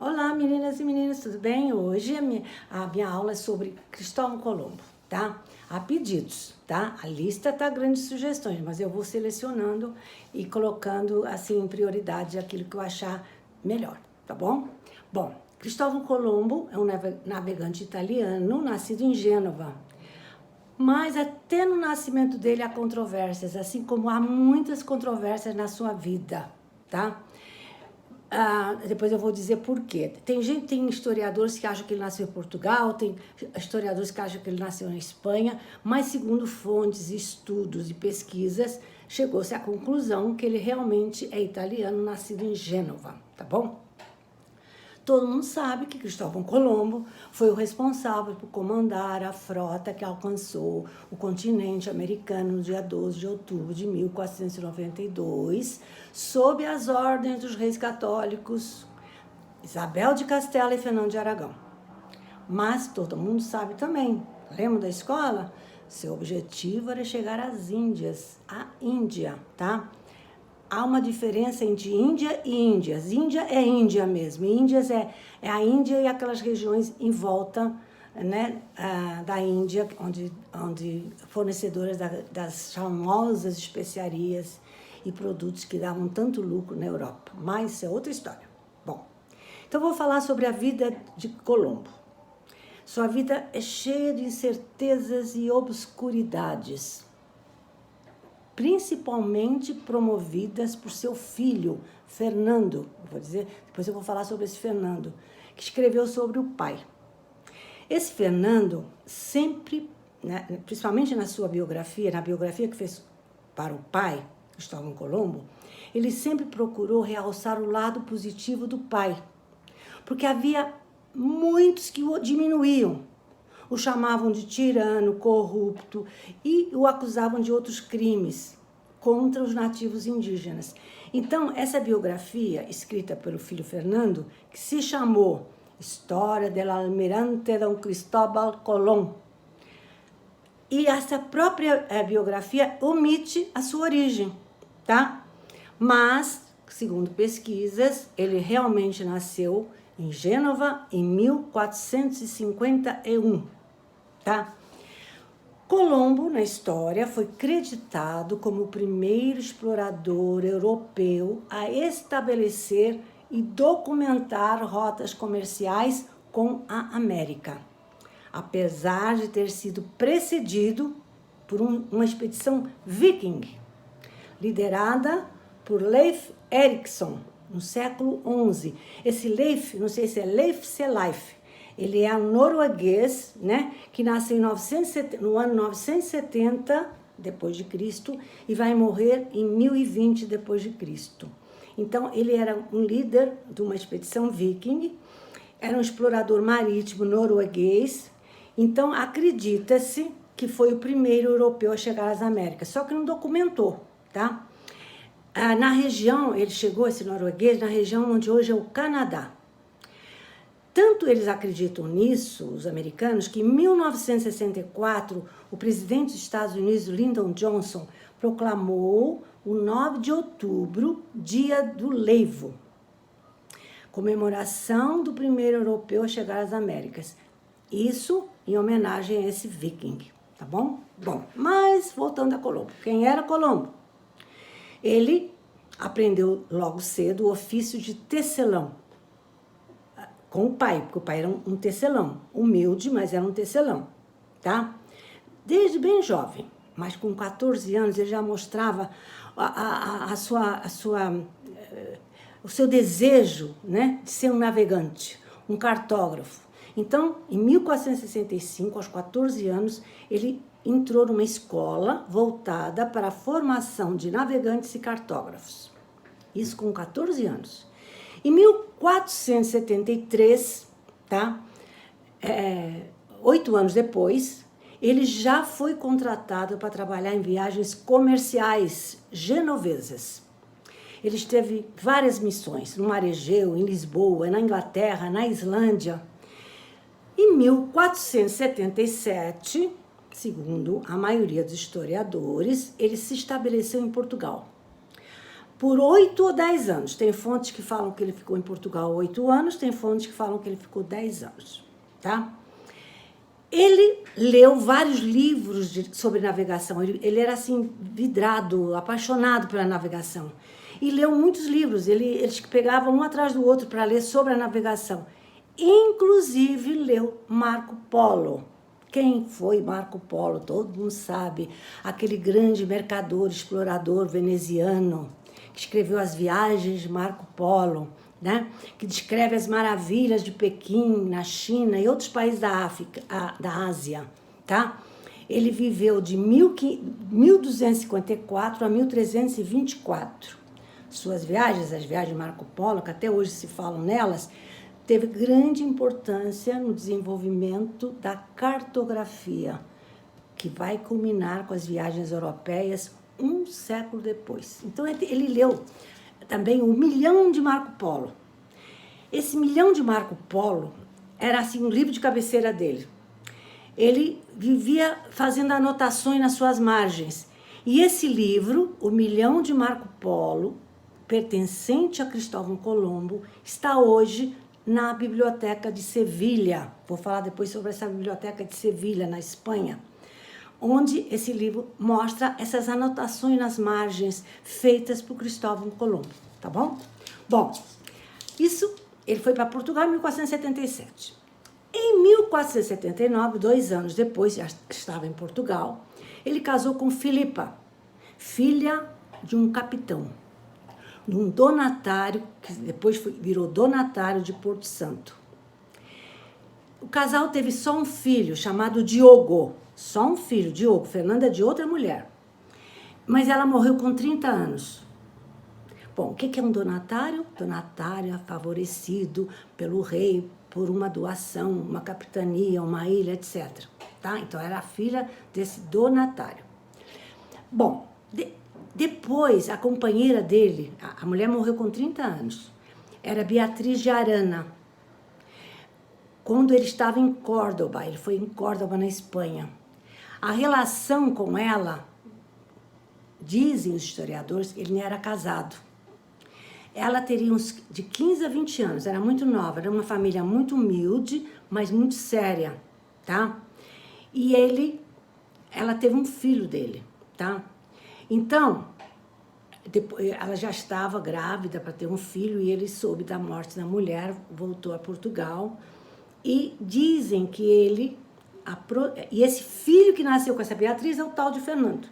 Olá, meninas e meninos, tudo bem? Hoje a minha aula é sobre Cristóvão Colombo, tá? Há pedidos, tá? A lista tá grande de sugestões, mas eu vou selecionando e colocando, assim, em prioridade aquilo que eu achar melhor, tá bom? Bom, Cristóvão Colombo é um navegante italiano, nascido em Gênova. Mas até no nascimento dele há controvérsias, assim como há muitas controvérsias na sua vida, tá? Depois eu vou dizer por quê. Tem historiadores que acham que ele nasceu em Portugal, tem historiadores que acham que ele nasceu na Espanha, mas segundo fontes, estudos e pesquisas, chegou-se à conclusão que ele realmente é italiano, nascido em Gênova, tá bom? Todo mundo sabe que Cristóvão Colombo foi o responsável por comandar a frota que alcançou o continente americano no dia 12 de outubro de 1492, sob as ordens dos reis católicos Isabel de Castela e Fernando de Aragão. Mas todo mundo sabe também, lembra da escola? Seu objetivo era chegar às Índias, à Índia, tá? Há uma diferença entre Índia e Índias. Índia é Índia mesmo. Índias é a Índia e aquelas regiões em volta, né, da Índia, onde fornecedoras das famosas especiarias e produtos que davam tanto lucro na Europa. Mas isso é outra história. Bom, então vou falar sobre a vida de Colombo. Sua vida é cheia de incertezas e obscuridades, principalmente promovidas por seu filho, Fernando. Depois eu vou falar sobre esse Fernando, que escreveu sobre o pai. Esse Fernando sempre, né, principalmente na sua biografia, na biografia que fez para o pai, Cristóvão Colombo, ele sempre procurou realçar o lado positivo do pai, porque havia muitos que o diminuíam, o chamavam de tirano, corrupto e o acusavam de outros crimes contra os nativos indígenas. Então, essa biografia, escrita pelo filho Fernando, que se chamou História del Almirante Don Cristóbal Colón, e essa própria biografia omite a sua origem, tá? Mas, segundo pesquisas, ele realmente nasceu em Gênova em 1451. Tá? Colombo, na história, foi creditado como o primeiro explorador europeu a estabelecer e documentar rotas comerciais com a América, apesar de ter sido precedido por uma expedição viking, liderada por Leif Erikson, no século XI. Esse Leif, não sei se é Leif Seleif, ele é um norueguês, né, que nasceu no ano 970 depois de Cristo e vai morrer em 1020 depois de Cristo. Então, ele era um líder de uma expedição viking, era um explorador marítimo norueguês. Então, acredita-se que foi o primeiro europeu a chegar às Américas, só que não documentou, tá? Na região, ele chegou, esse norueguês, na região onde hoje é o Canadá. Tanto eles acreditam nisso, os americanos, que em 1964, o presidente dos Estados Unidos, Lyndon Johnson, proclamou o 9 de outubro, Dia do Leivo, comemoração do primeiro europeu a chegar às Américas. Isso em homenagem a esse viking, tá bom? Bom, mas voltando a Colombo. Quem era Colombo? Ele aprendeu logo cedo o ofício de tecelão com o pai, porque o pai era um tecelão, humilde, mas era um tecelão, tá? Desde bem jovem, mas com 14 anos ele já mostrava o seu desejo, né, de ser um navegante, um cartógrafo. Então, em 1465, aos 14 anos, ele entrou numa escola voltada para a formação de navegantes e cartógrafos. Isso com 14 anos. Em 1473, tá? 8 anos depois, ele já foi contratado para trabalhar em viagens comerciais genovesas. Ele teve várias missões no Mar Egeu, em Lisboa, na Inglaterra, na Islândia. Em 1477, segundo a maioria dos historiadores, ele se estabeleceu em Portugal. por 8 ou 10 anos. Tem fontes que falam que ele ficou em Portugal 8 anos, tem fontes que falam que ele ficou 10 anos, tá? Ele leu vários livros sobre navegação, ele era assim, vidrado, apaixonado pela navegação. E leu muitos livros, eles pegavam um atrás do outro para ler sobre a navegação. Inclusive leu Marco Polo. Quem foi Marco Polo? Todo mundo sabe. Aquele grande mercador, explorador veneziano, que escreveu as viagens de Marco Polo, né? Que descreve as maravilhas de Pequim, na China e outros países da África, da Ásia, tá? Ele viveu de 1254 a 1324. Suas viagens, as viagens de Marco Polo, que até hoje se falam nelas, teve grande importância no desenvolvimento da cartografia, que vai culminar com as viagens europeias um século depois. Então, ele leu também O Milhão de Marco Polo. Esse Milhão de Marco Polo era assim um livro de cabeceira dele. Ele vivia fazendo anotações nas suas margens. E esse livro, O Milhão de Marco Polo, pertencente a Cristóvão Colombo, está hoje na Biblioteca de Sevilha. Vou falar depois sobre essa Biblioteca de Sevilha, na Espanha, onde esse livro mostra essas anotações nas margens feitas por Cristóvão Colombo, tá bom? Bom, ele foi para Portugal em 1477. Em 1479, 2 anos depois, já estava em Portugal, ele casou com Filipa, filha de um capitão, de um donatário, que depois virou donatário de Porto Santo. O casal teve só um filho, chamado Diogo. Só um filho, Diogo. Fernanda é de outra mulher. Mas ela morreu com 30 anos. Bom, o que é um donatário? Donatário é favorecido pelo rei por uma doação, uma capitania, uma ilha, etc. Tá? Então, era a filha desse donatário. Bom, depois, a companheira dele, a mulher morreu com 30 anos, era Beatriz de Arana. Quando ele estava em Córdoba, ele foi em Córdoba, na Espanha. A relação com ela, dizem os historiadores, que ele nem era casado. Ela teria uns de 15 a 20 anos, era muito nova, era uma família muito humilde, mas muito séria, tá? E ela teve um filho dele, tá? Então, depois, ela já estava grávida para ter um filho e ele soube da morte da mulher, voltou a Portugal. E dizem que e esse filho que nasceu com essa Beatriz é o tal de Fernando.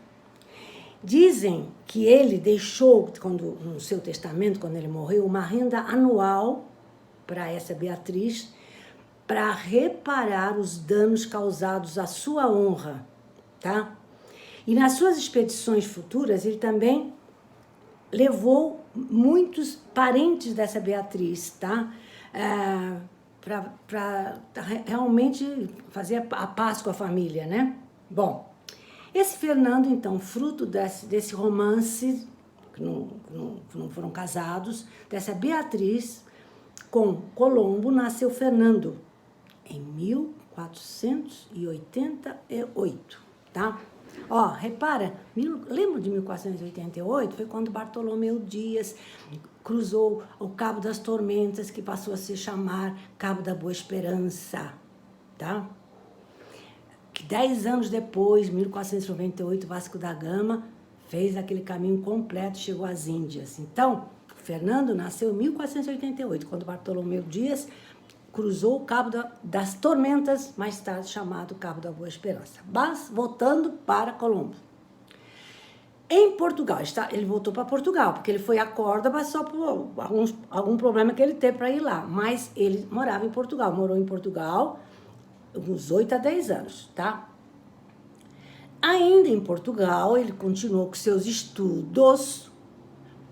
Dizem que ele deixou, no seu testamento, quando ele morreu, uma renda anual para essa Beatriz, para reparar os danos causados à sua honra, tá? E nas suas expedições futuras, ele também levou muitos parentes dessa Beatriz, tá? Para realmente fazer a paz com a família, né? Bom, esse Fernando, então, fruto desse romance, que não foram casados, dessa Beatriz com Colombo, nasceu Fernando em 1488, tá? Ó, repara, lembra de 1488? Foi quando Bartolomeu Dias cruzou o Cabo das Tormentas, que passou a se chamar Cabo da Boa Esperança, tá? Que 10 anos depois, 1498, Vasco da Gama fez aquele caminho completo, chegou às Índias. Então, Fernando nasceu em 1488, quando Bartolomeu Dias cruzou o Cabo das Tormentas, mais tarde chamado Cabo da Boa Esperança. Mas, voltando para Colombo. Em Portugal, ele voltou para Portugal, porque ele foi a Córdoba só por algum problema que ele teve para ir lá. Mas ele morava em Portugal, morou em Portugal uns 8 a 10 anos, tá? Ainda em Portugal, ele continuou com seus estudos,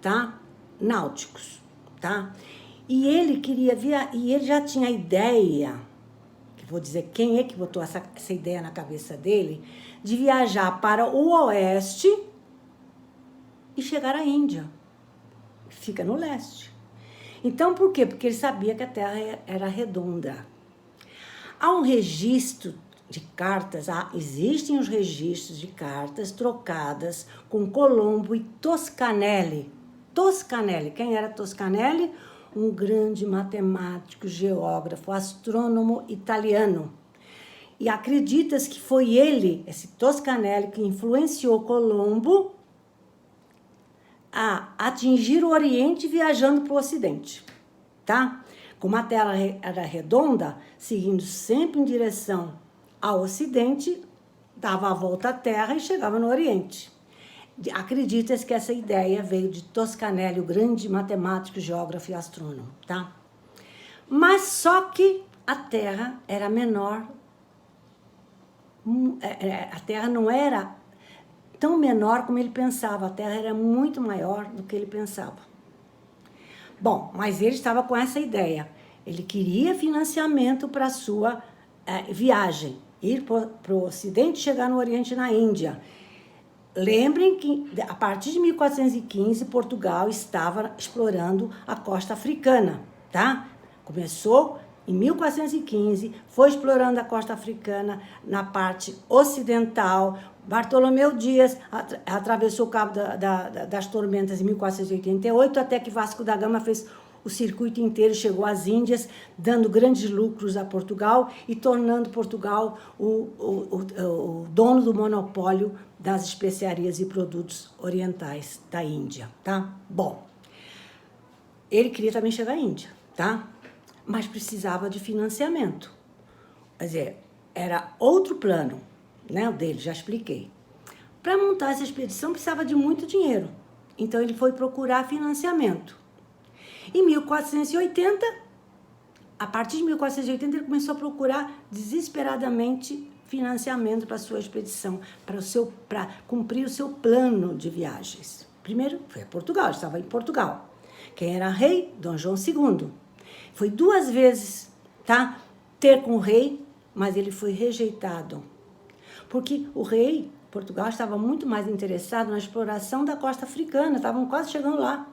tá? Náuticos, tá? E ele ele já tinha a ideia, que vou dizer quem é que botou essa ideia na cabeça dele, de viajar para o oeste e chegar à Índia. Fica no leste. Então, por quê? Porque ele sabia que a Terra era redonda. Há um registro de cartas, existem os registros de cartas trocadas com Colombo e Toscanelli, Toscanelli. Quem era Toscanelli? Um grande matemático, geógrafo, astrônomo italiano. E acredita-se que foi ele, esse Toscanelli, que influenciou Colombo a atingir o Oriente viajando para o Ocidente, tá? Como a Terra era redonda, seguindo sempre em direção ao Ocidente, dava a volta à Terra e chegava no Oriente. Acredita-se que essa ideia veio de Toscanelli, o grande matemático, geógrafo e astrônomo, tá? Mas só que a Terra era menor, a Terra não era tão menor como ele pensava, a Terra era muito maior do que ele pensava. Bom, mas ele estava com essa ideia, ele queria financiamento para a sua viagem, ir para o Ocidente e chegar no Oriente e na Índia. Lembrem que, a partir de 1415, Portugal estava explorando a costa africana, tá? Começou em 1415, foi explorando a costa africana na parte ocidental. Bartolomeu Dias atravessou o Cabo das Tormentas em 1488, até que Vasco da Gama fez o circuito inteiro, chegou às Índias, dando grandes lucros a Portugal e tornando Portugal o dono do monopólio das especiarias e produtos orientais da Índia, tá? Bom, ele queria também chegar à Índia, tá? Mas precisava de financiamento. Quer dizer, era outro plano, né, o dele, já expliquei. Para montar essa expedição precisava de muito dinheiro, então ele foi procurar financiamento. Em 1480, a partir de 1480, ele começou a procurar desesperadamente financiamento para a sua expedição, para cumprir o seu plano de viagens. Primeiro foi a Portugal, estava em Portugal. Quem era rei? Dom João II. Foi 2 vezes, tá? Ter com o rei, mas ele foi rejeitado. Porque o rei, Portugal, estava muito mais interessado na exploração da costa africana, estavam quase chegando lá.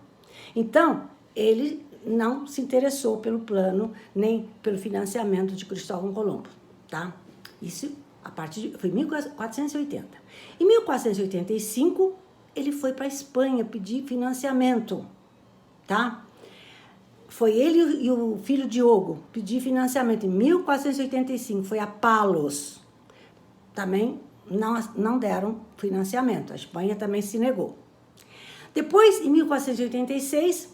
Então, ele não se interessou pelo plano, nem pelo financiamento de Cristóvão Colombo, tá? Isso foi 1480. Em 1485, ele foi para a Espanha pedir financiamento, tá? Foi ele e o filho Diogo pedir financiamento. Em 1485, foi a Palos. Também não deram financiamento. A Espanha também se negou. Depois, em 1486,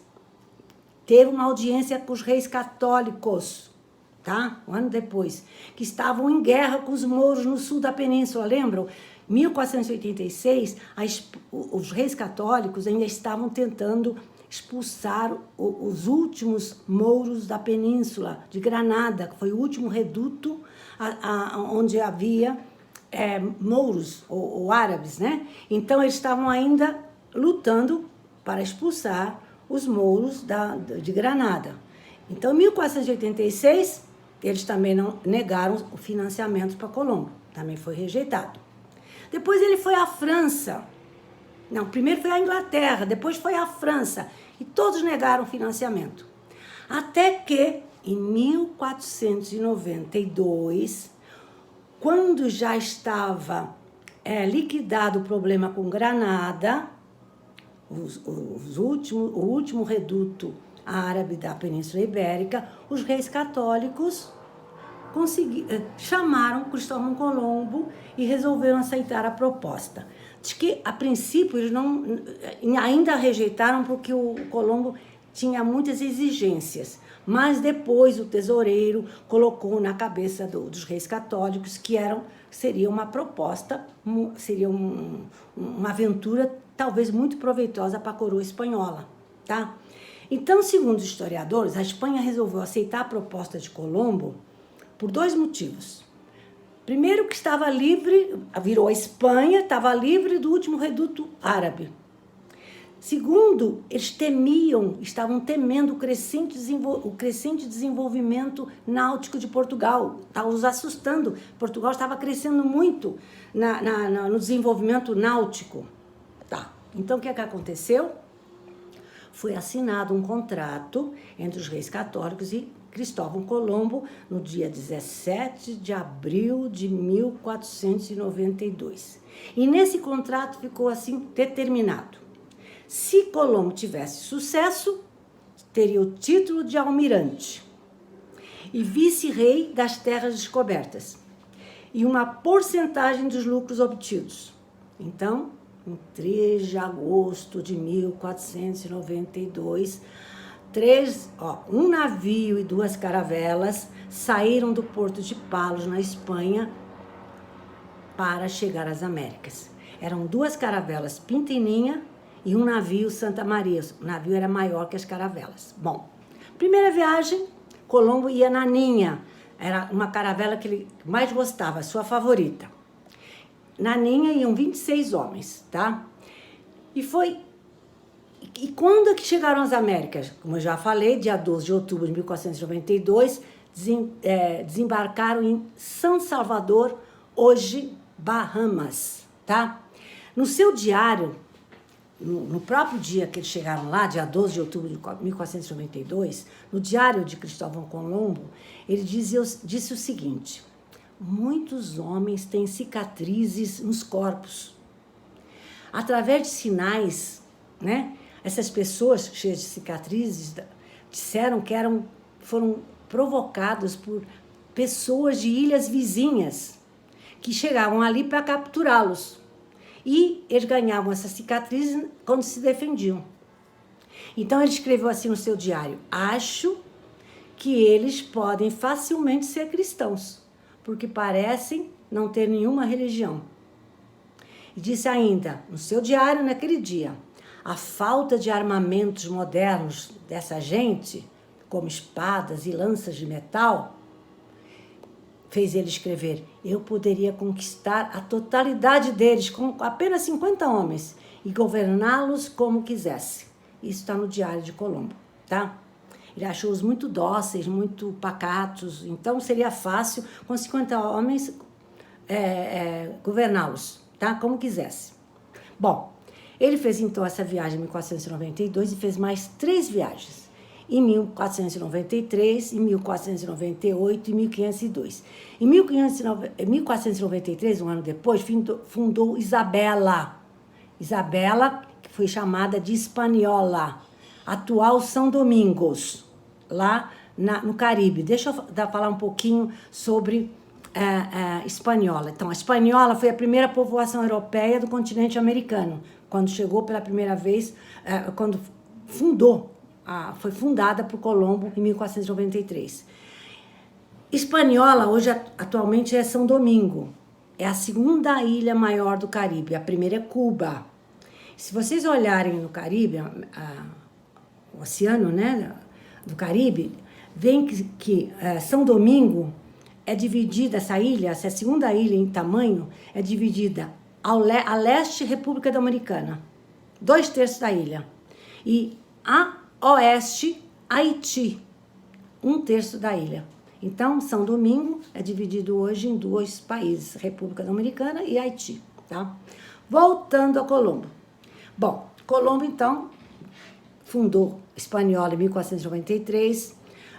teve uma audiência com os reis católicos, tá? Um ano depois, que estavam em guerra com os mouros no sul da península, lembram? Em 1486, os reis católicos ainda estavam tentando expulsar os últimos mouros da península de Granada, que foi o último reduto onde havia mouros ou árabes, né? Então, eles estavam ainda lutando para expulsar os mouros de Granada. Então, em 1486, eles também não negaram o financiamento para Colombo. Também foi rejeitado. Depois ele foi à França. Não, primeiro foi à Inglaterra, depois foi à França. E todos negaram o financiamento. Até que, em 1492, quando já estava liquidado o problema com Granada, o último reduto árabe da Península Ibérica, os reis católicos chamaram Cristóvão Colombo e resolveram aceitar a proposta. Diz que, a princípio, eles ainda rejeitaram porque o Colombo tinha muitas exigências, mas depois o tesoureiro colocou na cabeça dos reis católicos que seria uma proposta, seria uma aventura talvez muito proveitosa para a coroa espanhola, tá? Então, segundo os historiadores, a Espanha resolveu aceitar a proposta de Colombo por 2 motivos. Primeiro, que estava livre, virou a Espanha, estava livre do último reduto árabe. Segundo, eles estavam temendo o crescente desenvolvimento náutico de Portugal. Estava os assustando. Portugal estava crescendo muito no desenvolvimento náutico. Tá. Então, o que aconteceu? Foi assinado um contrato entre os reis católicos e Cristóvão Colombo no dia 17 de abril de 1492. E nesse contrato ficou assim determinado: Se Colombo tivesse sucesso, teria o título de almirante e vice-rei das terras descobertas e uma porcentagem dos lucros obtidos. Então, em 3 de agosto de 1492, um navio e 2 caravelas saíram do porto de Palos, na Espanha, para chegar às Américas. Eram 2 caravelas Pintininha e um navio Santa Maria. O navio era maior que as caravelas. Bom, primeira viagem, Colombo ia na Ninha. Era uma caravela que ele mais gostava, sua favorita. Na Ninha iam 26 homens, tá? E quando é que chegaram às Américas? Como eu já falei, dia 12 de outubro de 1492, desembarcaram em São Salvador, hoje Bahamas, tá? No seu diário, no próprio dia que eles chegaram lá, dia 12 de outubro de 1492, no diário de Cristóvão Colombo, ele disse o seguinte: muitos homens têm cicatrizes nos corpos. Através de sinais, né? Essas pessoas cheias de cicatrizes disseram que foram provocadas por pessoas de ilhas vizinhas que chegavam ali para capturá-los. E eles ganhavam essas cicatrizes quando se defendiam. Então ele escreveu assim no seu diário: acho que eles podem facilmente ser cristãos, porque parecem não ter nenhuma religião. E disse ainda, no seu diário naquele dia, a falta de armamentos modernos dessa gente, como espadas e lanças de metal, fez ele escrever: eu poderia conquistar a totalidade deles com apenas 50 homens e governá-los como quisesse. Isso está no diário de Colombo, tá? Ele achou-os muito dóceis, muito pacatos, então seria fácil com 50 homens governá-los, tá? Como quisesse. Bom, ele fez então essa viagem em 1492 e fez mais 3 viagens. Em 1493, em 1498 e 1502. Em 1493, um ano depois, fundou Isabela. Isabela, que foi chamada de Hispaniola, atual São Domingos, lá no Caribe. Deixa eu falar um pouquinho sobre Hispaniola. Então, a Hispaniola foi a primeira povoação europeia do continente americano, quando chegou pela primeira vez, quando foi fundada por Colombo em 1493. Hispaniola, hoje, atualmente, é São Domingo. É a segunda ilha maior do Caribe. A primeira é Cuba. Se vocês olharem no Caribe, o oceano, né, do Caribe, veem que São Domingo é dividida, essa ilha, essa segunda ilha em tamanho, é dividida a leste, República Dominicana, 2/3 da ilha. E a oeste, Haiti, 1/3 da ilha. Então, São Domingo é dividido hoje em 2 países, República Dominicana e Haiti, tá? Voltando a Colombo. Bom, Colombo, então, fundou Hispaniola em 1493.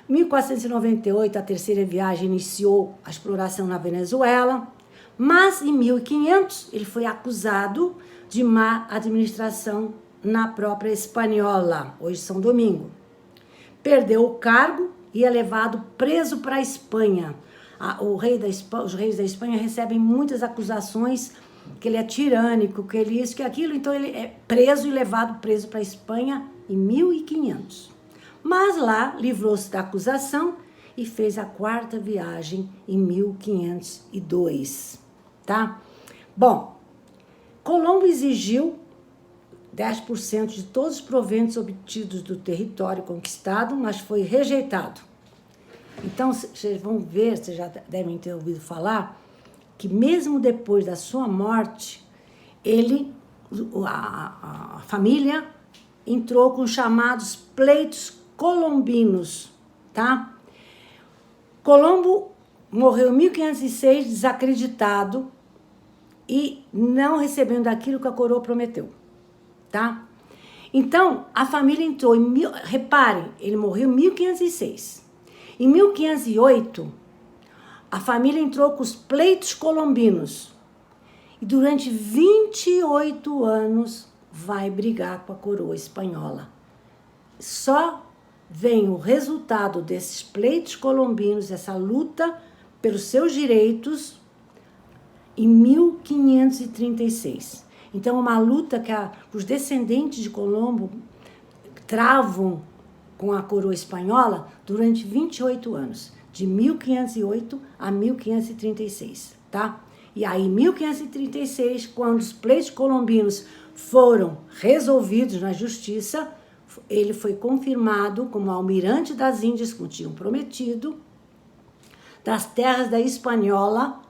Em 1498, a terceira viagem iniciou a exploração na Venezuela, mas em 1500 ele foi acusado de má administração na própria Hispaniola, hoje São Domingo. Perdeu o cargo e é levado preso para a Espanha. Os reis da Espanha recebem muitas acusações que ele é tirânico, que ele isso, que aquilo, então ele é preso e levado preso para a Espanha em 1500. Mas lá livrou-se da acusação e fez a 4ª viagem em 1502, tá? Bom, Colombo exigiu 10% de todos os proventos obtidos do território conquistado, mas foi rejeitado. Então, vocês vão ver, vocês já devem ter ouvido falar, que mesmo depois da sua morte, a família entrou com os chamados pleitos colombinos, tá? Colombo morreu em 1506, desacreditado e não recebendo aquilo que a coroa prometeu, tá? Então, a família entrou reparem, ele morreu em 1506. Em 1508, a família entrou com os pleitos colombinos. E durante 28 anos, vai brigar com a coroa espanhola. Só vem o resultado desses pleitos colombinos, essa luta pelos seus direitos, em 1536. Então, uma luta que os descendentes de Colombo travam com a coroa espanhola durante 28 anos, de 1508 a 1536, tá? E aí, em 1536, quando os pleitos colombinos foram resolvidos na justiça, ele foi confirmado como almirante das Índias, como tinham prometido, das terras da Hispaniola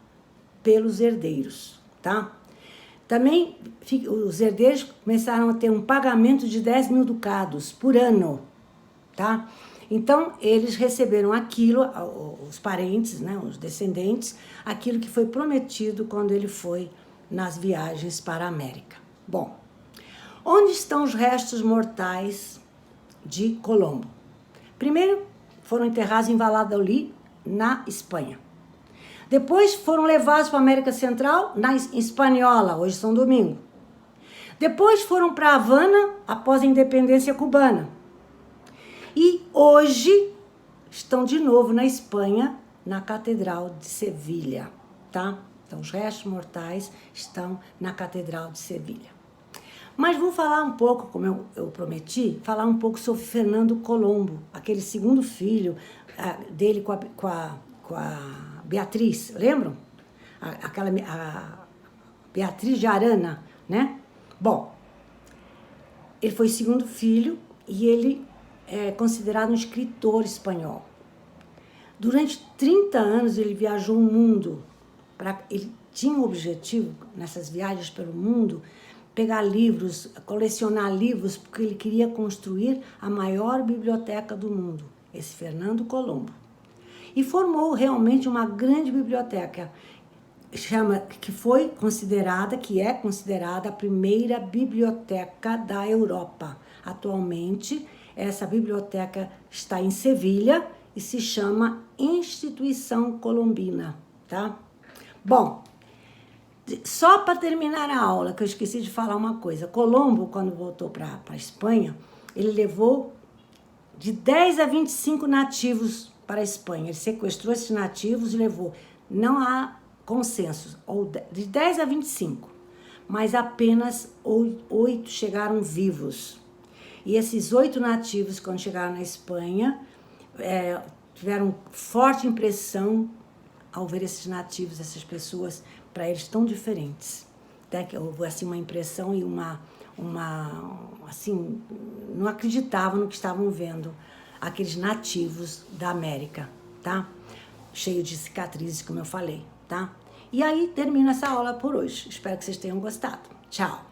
pelos herdeiros, tá? Também os herdeiros começaram a ter um pagamento de 10 mil ducados por ano, tá? Então, eles receberam aquilo, os parentes, né, os descendentes, aquilo que foi prometido quando ele foi nas viagens para a América. Bom, onde estão os restos mortais de Colombo? Primeiro, foram enterrados em Valladolid, na Espanha. Depois foram levados para a América Central, na Hispaniola, hoje São Domingo. Depois foram para Havana, após a independência cubana. E hoje estão de novo na Espanha, na Catedral de Sevilha, tá? Então, os restos mortais estão na Catedral de Sevilha. Mas vou falar um pouco, como eu prometi, falar um pouco sobre Fernando Colombo, aquele segundo filho dele com a Beatriz, lembram? A Beatriz de Arana, né? Bom, ele foi segundo filho e ele é considerado um escritor espanhol. Durante 30 anos ele viajou o mundo. Ele tinha um objetivo, nessas viagens pelo mundo, pegar livros, colecionar livros, porque ele queria construir a maior biblioteca do mundo, esse Fernando Colombo. E formou realmente uma grande biblioteca, que é considerada a primeira biblioteca da Europa. Atualmente, essa biblioteca está em Sevilha e se chama Instituição Colombina, tá? Bom, só para terminar a aula, que eu esqueci de falar uma coisa. Colombo, quando voltou para a Espanha, ele levou de 10 a 25 nativos para a Espanha. Ele sequestrou esses nativos e levou. Não há consenso, ou de 10 a 25, mas apenas 8 chegaram vivos. E esses 8 nativos, quando chegaram na Espanha, tiveram forte impressão ao ver esses nativos, essas pessoas, para eles tão diferentes. Até que houve assim, uma impressão e assim, não acreditavam no que estavam vendo, aqueles nativos da América, tá? Cheio de cicatrizes, como eu falei, tá? E aí termina essa aula por hoje. Espero que vocês tenham gostado. Tchau!